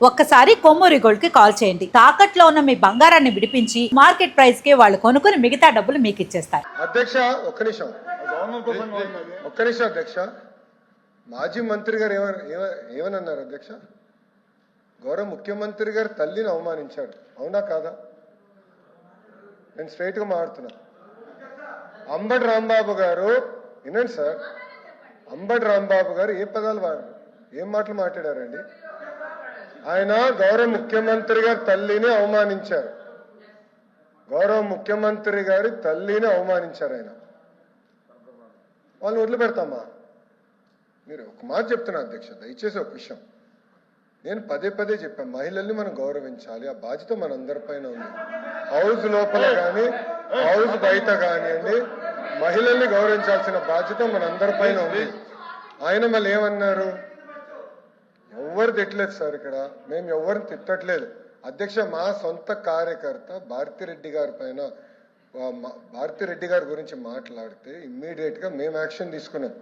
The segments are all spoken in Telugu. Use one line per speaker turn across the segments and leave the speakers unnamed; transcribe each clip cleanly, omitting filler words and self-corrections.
ఒక్కసారి కొమ్మూరి గోల్డ్ కి కాల్ చేయండి. తాకట్లో ఉన్న మీ బంగారాన్ని విడిపించి మార్కెట్ ప్రైస్ కి వాళ్ళు కొనుక్కుని మిగతా డబ్బులు మీకు ఇచ్చేస్తారు.
అధ్యక్ష ఒక్క నిమిషం అధ్యక్ష, మాజీ మంత్రి గారు ఏమన్నారు అధ్యక్ష? గౌరవ ముఖ్యమంత్రి గారు తల్లిని అవమానించాడు, అవునా కాదా? నేను స్ట్రైట్ గా మాట్లాడుతున్నా. అంబటి రాంబాబు గారు, వినండి సార్, అంబటి రాంబాబు గారు ఏ పదాలు వాడారు, ఏం మాటలు మాట్లాడారండి? ఆయన గౌరవ ముఖ్యమంత్రి గారి తల్లిని అవమానించారు. గౌరవ ముఖ్యమంత్రి గారి తల్లిని అవమానించారు. ఆయన వాళ్ళని వదిలిపెడతామా? మీరు ఒక మాట చెప్తున్నా అధ్యక్ష, దయచేసి ఒక విషయం నేను పదే పదే చెప్పాను, మహిళల్ని మనం గౌరవించాలి, ఆ బాధ్యత మనందరిపైన ఉంది. హౌస్ లోపల కానీ హౌస్ బయట కానివ్వండి, మహిళల్ని గౌరవించాల్సిన బాధ్యత మనందరిపైన ఉంది. ఆయన మళ్ళీ ఏమన్నారు? ఎవరు తిట్టలేదు సార్, ఇక్కడ మేము ఎవరిని తిట్టట్లేదు అధ్యక్ష. మా సొంత కార్యకర్త భారతిరెడ్డి గారి పైన, భారతిరెడ్డి గారి గురించి మాట్లాడితే ఇమ్మీడియట్ గా మేము యాక్షన్ తీసుకున్నాం.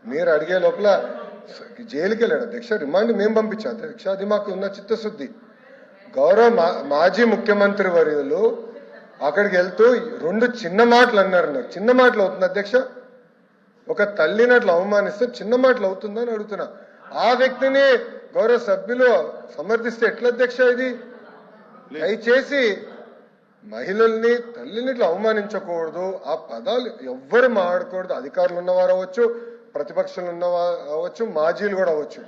మీరు అడిగే లోపల జైలుకి వెళ్ళాడు అధ్యక్ష, రిమాండ్ మేము పంపించాం అధ్యక్ష. అది మాకు ఉన్న చిత్తశుద్ధి. గౌరవ మాజీ ముఖ్యమంత్రి వర్యులు అక్కడికి వెళ్తూ రెండు చిన్న మాటలు అన్నారు. నాకు చిన్న మాటలు అవుతుంది అధ్యక్ష? ఒక తల్లిని అట్లా అవమానిస్తే చిన్న మాటలు అవుతుందని అడుగుతున్నా. ఆ వ్యక్తిని గౌరవ సభ్యులు సమర్థిస్తే ఎట్లా అధ్యక్ష? ఇది దయచేసి మహిళల్ని తల్లిని ఇట్లా అవమానించకూడదు, ఆ పదాలు ఎవ్వరు మాడకూడదు. అధికారులు ఉన్నవారు అవ్వచ్చు, ప్రతిపక్షాలు ఉన్నవారు అవ్వచ్చు, మాజీలు కూడా అవ్వచ్చు,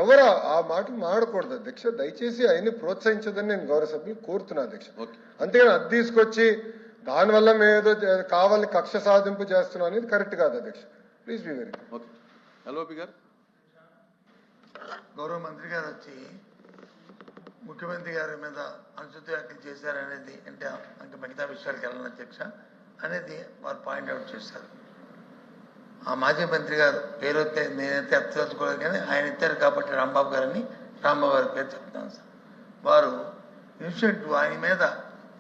ఎవరు ఆ మాటలు మాడకూడదు అధ్యక్ష. దయచేసి ఆయన్ని ప్రోత్సహించదని నేను గౌరవ సభ్యులు కోరుతున్నా అధ్యక్ష. అంతేగాని అది తీసుకొచ్చి దానివల్ల మేము ఏదో కావాలని కక్ష సాధింపు చేస్తున్నాం అనేది కరెక్ట్ కాదు అధ్యక్ష. Please be very good.
గౌరవ మంత్రి గారు వచ్చి ముఖ్యమంత్రి గారి మీద అనుచిత వ్యాఖ్యలు చేశారనేది అంటే మిగతా విషయాలకు వెళ్ళను అధ్యక్ష అనేది వారు పాయింట్అవుట్ చేశారు. ఆ మాజీ మంత్రి గారు పేరు వస్తే నేనైతే ఎత్తకోలేదు, కానీ ఆయన ఎత్తారు కాబట్టి రాంబాబు గారిని రాంబాబు గారి పేరు చెప్తాను సార్. వారు ఇన్సిడెంట్ ఆయన మీద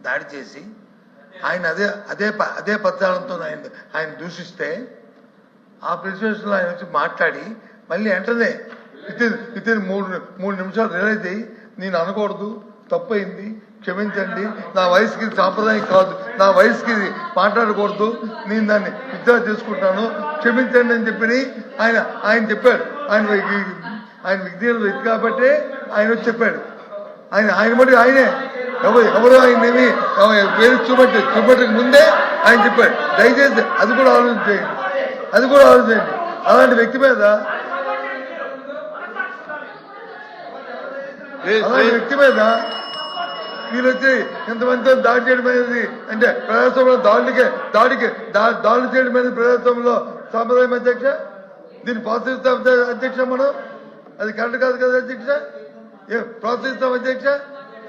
దాడి చేసి ఆయన అదే పద్యాలతో ఆయన దూషిస్తే ఆ ప్రెసిడెన్స్లో ఆయన వచ్చి మాట్లాడి మళ్ళీ వెంటనే వితిన్ మూడు నిమిషాలు రియలైజ్ అయ్యి నేను అనకూడదు, తప్పయింది, క్షమించండి, నా వయసుకి సాంప్రదాయం కాదు, నా వయసుకి మాట్లాడకూడదు, నేను దాన్ని విత్డ్రా చేసుకుంటాను, క్షమించండి అని చెప్పి ఆయన చెప్పాడు. ఆయన వ్యక్తి కాబట్టి ఆయన వచ్చి చెప్పాడు. ఆయన బట్టి ఆయనే ఎవరు ఆయనేమి పేరు చూపెట్టక ముందే ఆయన చెప్పాడు. దయచేసి అది కూడా ఆలోచించండి. అలాంటి వ్యక్తి మీద వీళ్ళు వచ్చి ఇంతమందితో దాడి చేయడం అనేది అంటే ప్రజాస్వామ్యంలో దాడులు చేయడం అనేది ప్రజాస్వామ్యంలో సాంప్రదాయం అధ్యక్ష. దీన్ని ప్రోత్సహిస్తాం అధ్యక్ష, మనం అది కరెక్ట్ కాదు కదా అధ్యక్ష. ప్రోత్సహిస్తాం అధ్యక్ష.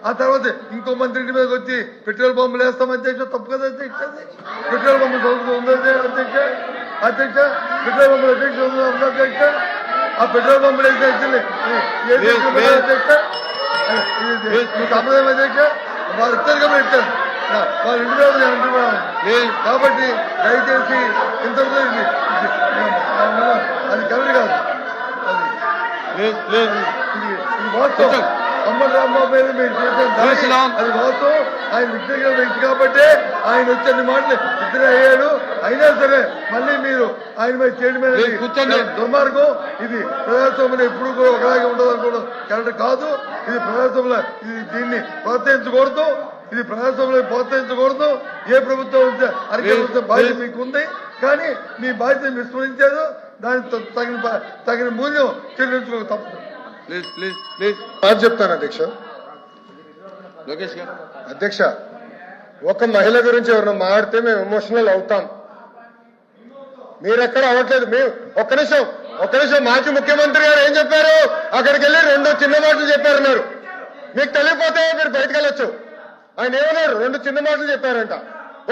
ఆ తర్వాత ఇంకో మంత్రి మీదకి వచ్చి పెట్రోల్ పంపులు వేస్తాం అధ్యక్ష, తప్పు కదా అధ్యక్ష. పెట్రోల్ పంపులు ఉంది అధ్యక్ష, పెట్రోల్ పంపులు అధ్యక్ష. ఆ పెట్రోల్ పంపులు వేస్తే అధ్యక్ష సాంప్రదాయం అధ్యక్ష. వాళ్ళు ఇస్తారు కాబట్టి ఇస్తారు, వాళ్ళ ఇంటి మీద కాబట్టి దయచేసి ఇంతలో అది కరెక్ట్ కాదు. అది వాస్తవం. అంబటి రాంబాబు మీద మీరు చేసిన అది వాస్తవం. ఆయన వ్యక్తిగత వ్యక్తి కాబట్టి ఆయన వచ్చి అన్ని మాటలు ఇద్దరు అయ్యాడు. అయినా సరే మళ్ళీ మీరు ఆయన మీద చేయడం మీద దుర్మార్గం. ఇది ప్రజాస్వామ్యంలో ఎప్పుడు కూడా ఒకలాగే ఉండదు అనుకోవడం కరెక్ట్ కాదు. ఇది ప్రజాస్వామ్యంలో దీన్ని ప్రోత్సహించకూడదు. ఇది ప్రజాస్వామ్యంలో ప్రోత్సహించకూడదు. ఏ ప్రభుత్వం అరికట్టే బాధ్యత మీకు ఉంది, కానీ మీ బాధ్యత విస్మరించారు. దానికి తగిన మూల్యం చెల్లించుకోక తప్పదు. చెప్తాను అధ్యక్ష. అధ్యక్ష, ఒక మహిళ గురించి ఎవరైనా మాడితే మేము ఎమోషనల్ అవుతాం. మీరెక్కడ అవ్వట్లేదు. మేము ఒక్క నిమిషం మాజీ ముఖ్యమంత్రి గారు ఏం చెప్పారు? అక్కడికి వెళ్ళి రెండు చిన్న మాటలు చెప్పారన్నారు. మీకు తెలియకపోతే మీరు బయటకు వెళ్ళొచ్చు. ఆయన ఏమన్నారు? రెండు చిన్న మాటలు చెప్పారంట.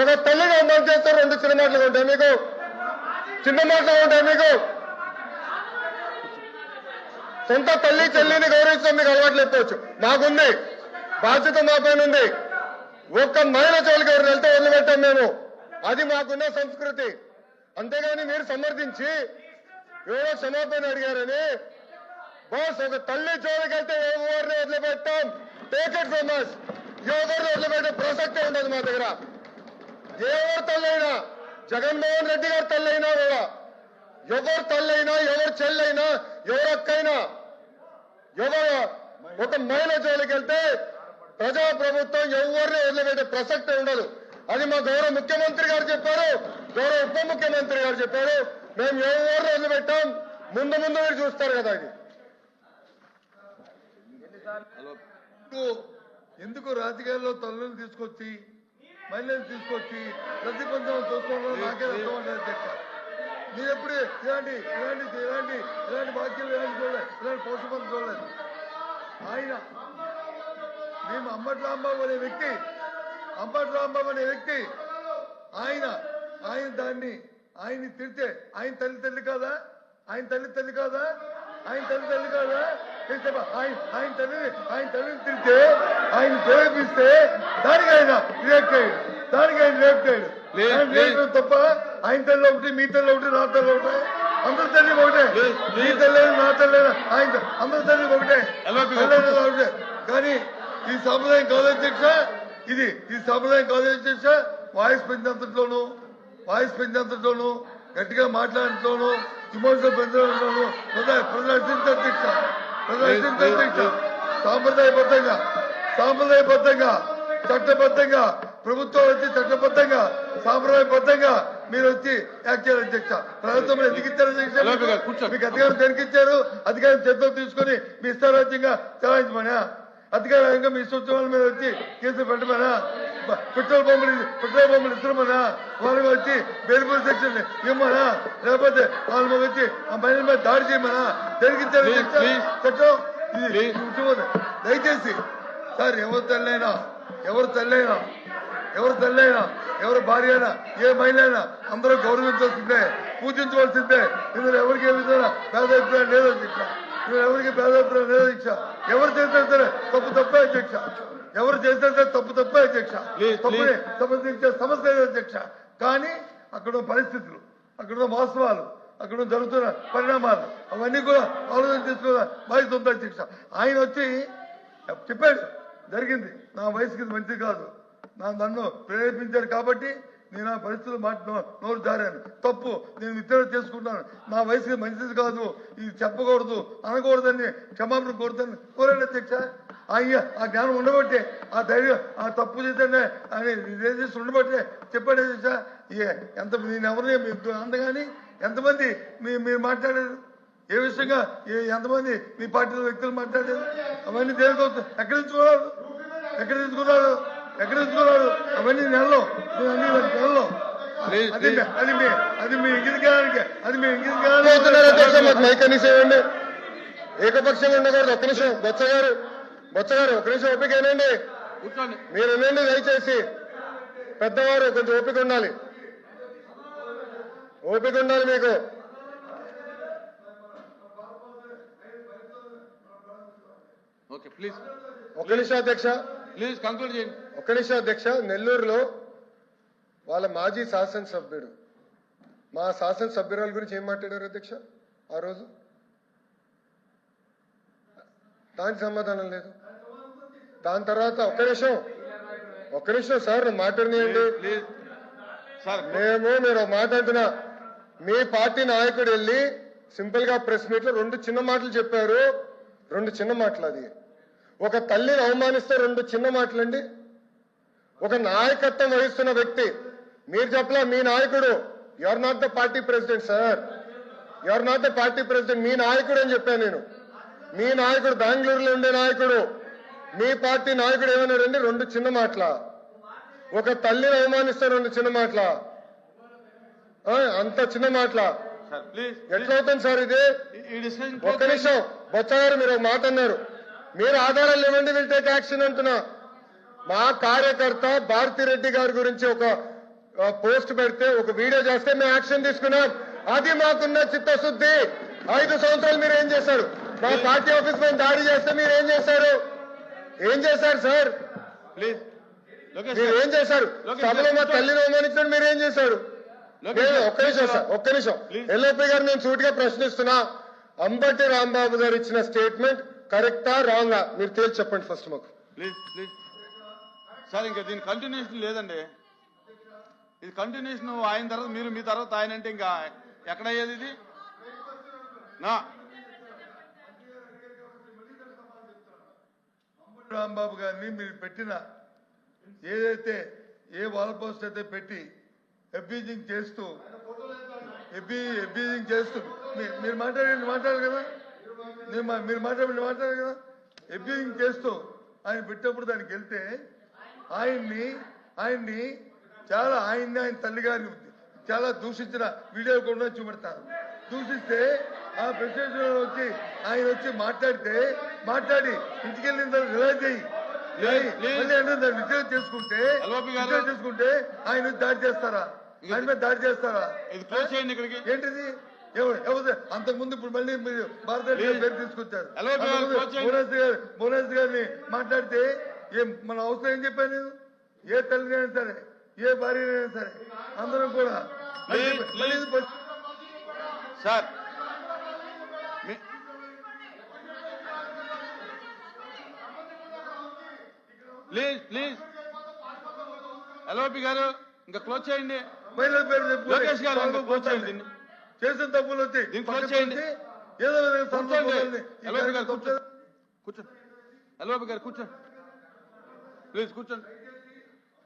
ఒక తల్లిని అవమానం చేస్తారు, రెండు చిన్న మాటలు ఉంటాయి మీకు? చిన్న మాటలు ఉంటాయి మీకు? సొంత తల్లి చెల్లిని గౌరవించడం మీకు అలవాటు లేకపోవచ్చు, మాకుంది, బాధ్యత మా పైన ఉంది. ఒక్క మహిళ చోలికి ఎవరు వెళ్తే వదిలిపెట్టాం మేము. అది మాకున్న సంస్కృతి. అంతేగాని మీరు సమర్థించి ఎవరో క్షమాపణ అడిగారని
బాస్ ఒక తల్లి జోలికెళ్తే ఎవరిని వదిలిపెట్టాం. Take it from us. ఎవరిని వదిలిపెట్టే ప్రసక్తే ఉండదు మా దగ్గర. ఎవరు తల్లైనా, జగన్మోహన్ రెడ్డి గారి తల్లైనా కూడా, ఎవరు తల్లైనా, ఎవరు చెల్లైనా, ఎవరు అక్కైనా, ఎవరు ఒక మహిళ జోలికెళ్తే ప్రజాప్రభుత్వం ఎవరిని వదిలిపెట్టే ప్రసక్తే ఉండదు. అది మా గౌరవ ముఖ్యమంత్రి గారు చెప్పారు, గౌరవ ఉప ముఖ్యమంత్రి గారు చెప్పారు. మేము ఎవరిని వదిలిపెట్టాం. ముందు ముందు మీరు చూస్తారు కదా. ఇది
ఎందుకు రాజకీయాల్లో తల్లులు తీసుకొచ్చి మహిళలు తీసుకొచ్చి ప్రతిబంధం చూసుకోవడం నాకే అర్థం అంటే అధ్యక్ష. మీరు ఎప్పుడు ఇలాంటి బాధ్యతలు చూడలేదు, ఇలాంటి పోషకం చూడలేదు. ఆయన మేము అంబటి రాంబాబు అనే వ్యక్తి ఆయన ఆయన్ని తిడితే ఆయన తల్లి కాదా? ఆయన తల్లి కాదా? ఆయన తల్లిని తిరిగితే ఆయన ప్రేరేపిస్తే దానికి ఆయన రియాక్ట్ అయ్యాడు. తప్ప ఆయన తల్లి ఒకటి, మీ తల్లి ఒకటి, నా తల్లి ఒకటే, అందరి తల్లి ఒకటే. మీ తల్లి నా తల్లి అందరి తల్లి ఒకటే. కానీ ఈ సాంప్రదాయం కాదు అధ్యక్ష. ఈ సాంప్రదాయం కాదు అధ్యక్ష. వాయిస్ పెంచేంతట్లోనూ గట్టిగా మాట్లాడటంలోనూ ఇమోషనల్ పెంచడంలోనూ ప్రదర్శించ అధ్యక్ష. సాంప్రదాయబద్ధంగా చట్టబద్ధంగా ప్రభుత్వం వచ్చి చట్టబద్ధంగా సాంప్రదాయబద్ధంగా మీరు వచ్చి యాక్ట్ చేయాలి అధ్యక్ష. ప్రభుత్వం ఎదిగించారు అధ్యక్ష. మీకు అధికారం దొరికించారు, అధికారం చేతిలో తీసుకుని మీ ఇష్టారాజ్యంగా చలాయించమనా? అధికారంగా మీ సూచనల మీద వచ్చి కేసులు పెట్టమనా? పెట్రోల్ పంపులు ఇస్తున్నామనా? వాళ్ళకి వచ్చి బెయిల్పూర్ సెక్షన్ ఇవ్వమనా? లేకపోతే వాళ్ళ మీద వచ్చి ఆ మహిళల మీద దాడి చేయమనా? జరిగించారు చట్టం. ఇది దయచేసి సార్, ఎవరు తల్లైనా ఎవరు భార్య అయినా, ఏ మహిళ అయినా అందరూ గౌరవించాల్సిందే, పూజించవలసిందే. ఇందులో ఎవరికి ఏ విధంగా భేదాభిప్రాయం లేదు అధ్యక్ష. ఎవరు చేసినా సరే తప్పే అధ్యక్ష. తప్పుని సమర్థించే సమస్య లేదు అధ్యక్ష. కానీ అక్కడ పరిస్థితులు, అక్కడ వాస్తవాలు, అక్కడ జరుగుతున్న పరిణామాలు అవన్నీ కూడా ఆలోచన చేసుకోవాలి బాధ్యత ఉంది అధ్యక్ష. ఆయన వచ్చి చెప్పాడు, జరిగింది నా వయసుకి మంచిది కాదు, నన్ను ప్రేరేపించారు కాబట్టి నేను ఆ పరిస్థితులు నోరు జారాను, తప్పు, నేను విత్తనం చేసుకుంటాను, నా వయసుకి మంచిది కాదు, ఇది చెప్పకూడదు అనకూడదని క్షమాపణ కోరాడు అధ్యక్ష. ఆ జ్ఞానం ఉండబట్టే, ఆ ధైర్యం, ఆ తప్పు చేద్దానే అని రిజర్వేషన్ ఉండబట్టే చెప్పాడు అధ్యక్ష. ఎంత నేను ఎవరిని అందగాని ఎంతమంది మీరు మాట్లాడారు, ఏ విషయంగా ఎంతమంది మీ పార్టీలో వ్యక్తులు మాట్లాడారు, అవన్నీ దేనికో ఎక్కడ తీసుకున్నారు అవన్నీ నెలలో అది మీ ఇంగిదిగానికి
మైకనిసేయండి. ఏకపక్షంగా ఉండకూడదు. ఒక్క నిమిషం బొత్స గారు ఒక్క నిమిషం ఓపిక ఏనండి, మీరు వినండి దయచేసి. పెద్దవారు కొంచెం ఓపిక ఉండాలి మీకు. ఒక్క నిమిషం అధ్యక్ష, ఒక్క నిమిషం అధ్యక్ష. నెల్లూరులో వాళ్ళ మాజీ శాసనసభ్యుడు, మా శాసనసభ్యురాల గురించి ఏం మాట్లాడారు అధ్యక్ష ఆ రోజు? దానికి సమాధానం లేదు. దాని తర్వాత ఒక్క నిమిషం సార్ మాట్లాడినాయండి. మీరు మాట్లాడుతున్నా, మీ పార్టీ నాయకుడు వెళ్ళి సింపుల్ గా ప్రెస్ మీట్ లో 2 చిన్న మాటలు చెప్పారు. 2 చిన్న మాటలు. అది ఒక తల్లిని అవమానిస్తే 2 చిన్న మాటలండి. ఒక నాయకత్వం వహిస్తున్న వ్యక్తి, మీరు చెప్పలా మీ నాయకుడు, you are not the party president sir, you are not the party president, మీ నాయకుడు అని చెప్పాను నేను. మీ నాయకుడు బెంగళూరులో ఉండే నాయకుడు, మీ పార్టీ నాయకుడు ఏమన్నాడండి? 2 చిన్న మాటల. ఒక తల్లిని అవమానిస్తే 2 చిన్న మాటల, అంత చిన్న మాటల ఎట్లా అవుతుంది సార్ ఇది? ఒక్క నిమిషం బొత్స గారు, మీరు ఒక మాట అన్నారు, మీరు ఆధారాలు ఇవ్వండి, విల్ టేక్ యాక్షన్ అంటున్నా. మా కార్యకర్త భారతిరెడ్డి గారి గురించి ఒక పోస్ట్ పెడితే, ఒక వీడియో చేస్తే మేము యాక్షన్ తీసుకున్నాం. అది మాకున్న చిత్తశుద్ధి. 5 సంవత్సరాలు మీరు ఏం చేశారు? మా పార్టీ ఆఫీస్ మీద దాడి చేస్తే మీరు ఏం చేశారు సార్? మీరు ఏం చేశారు? సభలో మా తల్లిని అవమానించడం మీరు ఏం చేశారు? ఒక్క నిమిషం సార్, ఒక్క నిమిషం. ఎల్ఓపి గారు నేను సూటిగా ప్రశ్నిస్తున్నా, అంబటి రాంబాబు గారు ఇచ్చిన స్టేట్మెంట్ కరెక్టా రాంగా మీరు తేల్చి చెప్పండి ఫస్ట్ మాకు.
ప్లీజ్ సార్, ఇంకా దీని కంటిన్యూషన్ లేదండి. ఇది కంటిన్యూషన్ ఆయన తర్వాత మీరు, మీ తర్వాత ఆయన అంటే ఇంకా ఎక్కడయ్యేది ఇది? నా
రాంబాబు గారిని మీరు పెట్టిన ఏదైతే ఏ వాల్ పోస్ట్ అయితే పెట్టి అబ్యూజింగ్ చేస్తూ మీరు మాట్లాడారు కదా, మీరు మాట్లాడారు కదా, అబ్యూజింగ్ చేస్తూ ఆయన పెట్టినప్పుడు దానికి వెళ్తే ఆయన్ని చాలా ఆయన తల్లి గారిని చాలా దూషించిన వీడియోలు కూడా చూపెడతారు. దూషిస్తే ఆ ప్రెసిడెంట్ వచ్చి ఆయన వచ్చి మాట్లాడి ఇంటికి వెళ్ళిన తర్వాత రిలైజ్ అయ్యి విజయం చేసుకుంటే ఆయన దాడి చేస్తారా? ఆయన మీద దాడి చేస్తారా? ఏంటిది? అంతకుముందు ఇప్పుడు మళ్ళీ మీరు భారతదేశ పేరు తీసుకొచ్చారు. భువనేశ్వర్ గారిని మాట్లాడితే మన అవసరం ఏం చెప్పాను నేను? ఏ తల్లినైనా సరే, ఏ భార్యనైనా సరే అందరం కూడా
సార్ ప్లీజ్ ఎల్ఓపి గారు ఇంకా క్లోజ్ చేయండి.
మహిళల పేరు
లోకేష్ గారు ఇంకా క్లోజ్ చేయండి.
చేసిన తప్పులు వచ్చి
క్లోజ్ చేయండి.
ఏదో విధంగా
ఎల్ఓపి గారు కూర్చోండి. ఎల్ఓపి గారు కూర్చోండి ప్లీజ్, కూర్చోండి.